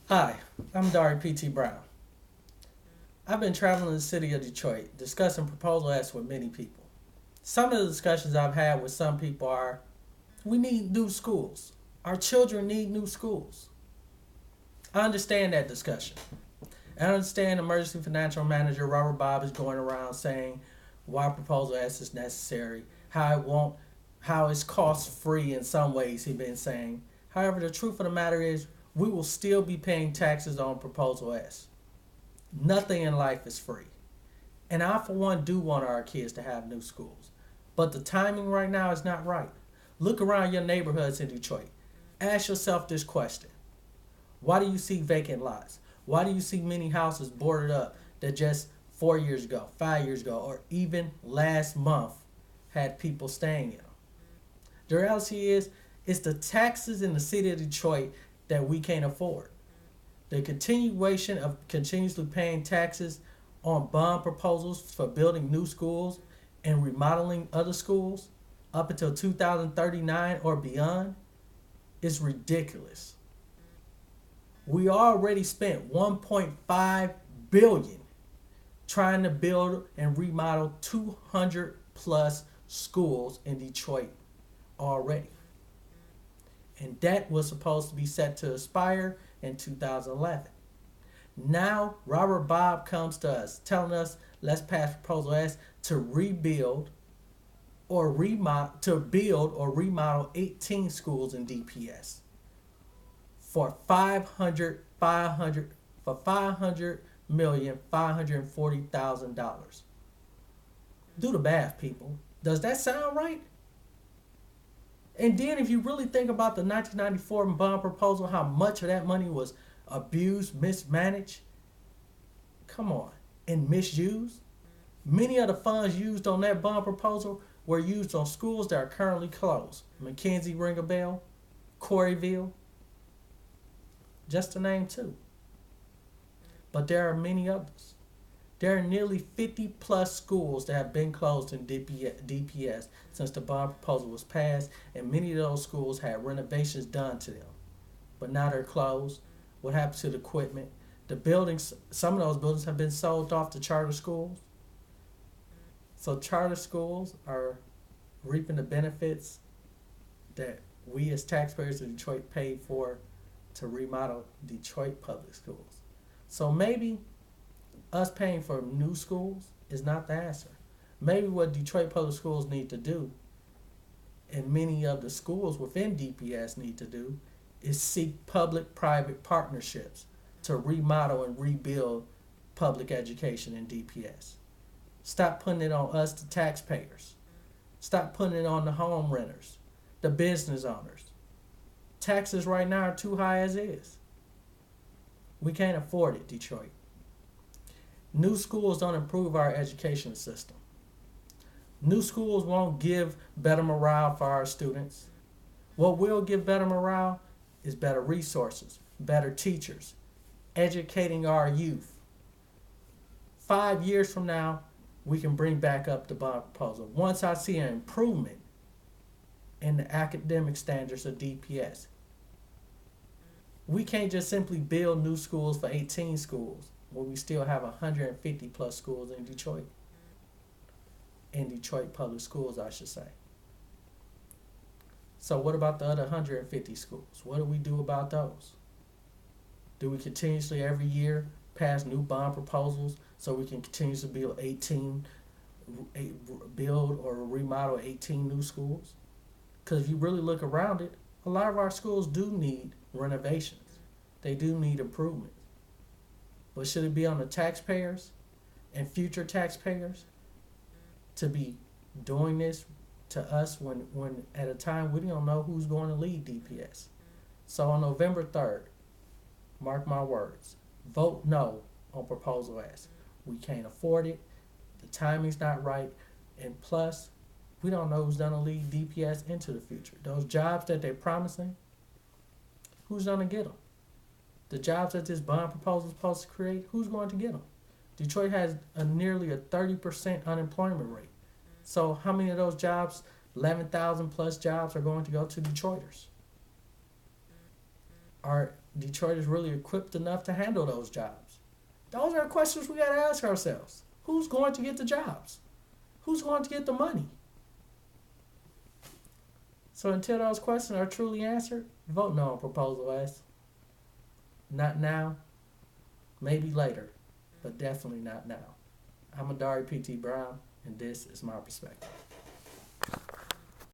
Hi, I'm Dari P.T. Brown. I've been traveling the city of Detroit discussing proposal asks with many people. Some of the discussions I've had with some people are we need new schools. Our children need new schools. I understand that discussion. I understand emergency financial manager Robert Bob is going around saying why proposal S is necessary, how it's cost free in some ways. He's been saying. However, the truth of the matter is we will still be paying taxes on proposal S. Nothing in life is free, and I for one do want our kids to have new schools, but the timing right now is not right. Look around your neighborhoods in Detroit. Ask yourself this question: why do you see vacant lots? Why do you see many houses boarded up that just 4 years ago, 5 years ago, or even last month had people staying in them? The reality is, it's the taxes in the city of Detroit that we can't afford. The continuation of continuously paying taxes on bond proposals for building new schools and remodeling other schools up until 2039 or beyond is ridiculous. We already spent 1.5 billion trying to build and remodel 200 plus schools in Detroit already. And that was supposed to be set to expire in 2011. Now Robert Bob comes to us telling us let's pass proposal S to rebuild or remodel to build or remodel 18 schools in DPS for 500 for 540,000 dollars. Do the math, people. Does that sound right? And then if you really think about the 1994 bond proposal, how much of that money was abused, mismanaged, come on, and misused. Many of the funds used on that bond proposal were used on schools that are currently closed. McKenzie ring a bell, Coreyville, just to name two. But there are many others. There are nearly 50 plus schools that have been closed in DPS since the bond proposal was passed, and many of those schools had renovations done to them. But now they're closed. What happened to the equipment? The buildings, some of those buildings have been sold off to charter schools. So charter schools are reaping the benefits that we as taxpayers in Detroit paid for to remodel Detroit public schools. So maybe us paying for new schools is not the answer. Maybe what Detroit public schools need to do, and many of the schools within DPS need to do, is seek public-private partnerships to remodel and rebuild public education in DPS. Stop putting it on us, the taxpayers. Stop putting it on the home renters, the business owners. Taxes right now are too high as is. We can't afford it, Detroit. New schools don't improve our education system. New schools won't give better morale for our students. What will give better morale is better resources, better teachers, educating our youth. 5 years from now, we can bring back up the bond proposal. Once I see an improvement in the academic standards of DPS, we can't just simply build new schools for 18 schools when we still have 150 plus schools in Detroit. In Detroit public schools, I should say. So what about the other 150 schools? What do we do about those? Do we continuously every year pass new bond proposals so we can continuously build or remodel 18 new schools? Because if you really look around it, a lot of our schools do need renovations. They do need improvements. But should it be on the taxpayers and future taxpayers to be doing this to us when at a time we don't know who's going to lead DPS? So on November 3rd, mark my words, vote no on Proposal S. We can't afford it, the timing's not right, and plus, we don't know who's going to lead DPS into the future. Those jobs that they're promising, who's going to get them? The jobs that this bond proposal is supposed to create, who's going to get them? Detroit has nearly a 30% unemployment rate. So how many of those jobs, 11,000 plus jobs, are going to go to Detroiters? Are Detroiters really equipped enough to handle those jobs? Those are questions we got to ask ourselves. Who's going to get the jobs? Who's going to get the money? So until those questions are truly answered, vote no on Proposal S. Not now, maybe later, but definitely not now. I'm Adari P.T. Brown, and this is my perspective.